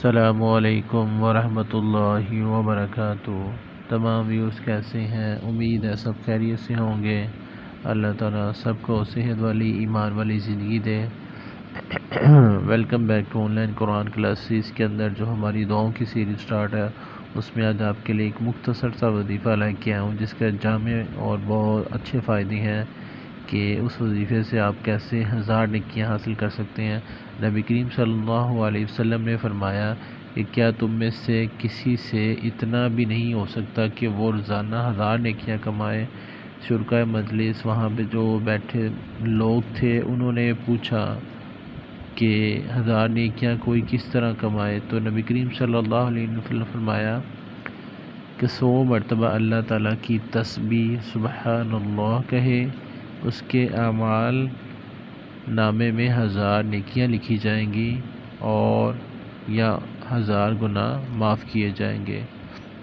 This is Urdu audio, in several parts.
السلام علیکم ورحمۃ اللہ وبرکاتہ۔ تمام ویورز کیسے ہیں؟ امید ہے سب خیریت سے ہوں گے۔ اللہ تعالیٰ سب کو صحت والی ایمان والی زندگی دے۔ Welcome back to online Quran classes کے اندر جو ہماری دعاؤں کی سیریز سٹارٹ ہے، اس میں آج آپ کے لیے ایک مختصر سا وظیفہ لے کے آیا ہوں جس کا جامع اور بہت اچھے فائدے ہیں کہ اس وظیفے سے آپ کیسے 1000 نیکیاں حاصل کر سکتے ہیں۔ نبی کریم صلی اللہ علیہ وسلم نے فرمایا کہ کیا تم میں سے کسی سے اتنا بھی نہیں ہو سکتا کہ وہ روزانہ 1000 نیکیاں کمائے؟ شرکائے مجلس، وہاں پہ جو بیٹھے لوگ تھے، انہوں نے پوچھا کہ 1000 نیکیاں کوئی کس طرح کمائے؟ تو نبی کریم صلی اللہ علیہ وسلم فرمایا کہ 100 مرتبہ اللہ تعالیٰ کی تسبیح سبحان اللہ کہے، اس کے اعمال نامے میں 1000 نیکیاں لکھی جائیں گی اور یا 1000 گناہ معاف کیے جائیں گے۔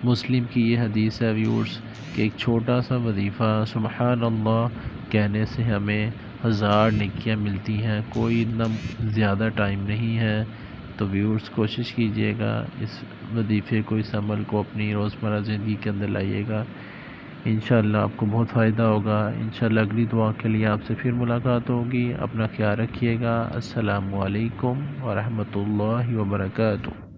مسلم کی یہ حدیث ہے ویورز کہ ایک چھوٹا سا وظیفہ سبحان اللہ کہنے سے ہمیں 1000 نیکیاں ملتی ہیں، کوئی اتنا زیادہ ٹائم نہیں ہے۔ تو ویورز کوشش کیجئے گا اس وظیفے کو، اس عمل کو اپنی روزمرہ زندگی کے اندر لائیے گا، انشاءاللہ آپ کو بہت فائدہ ہوگا۔ انشاءاللہ اگلی دعا کے لیے آپ سے پھر ملاقات ہوگی۔ اپنا خیال رکھیے گا۔ السلام علیکم ورحمۃ اللہ وبرکاتہ۔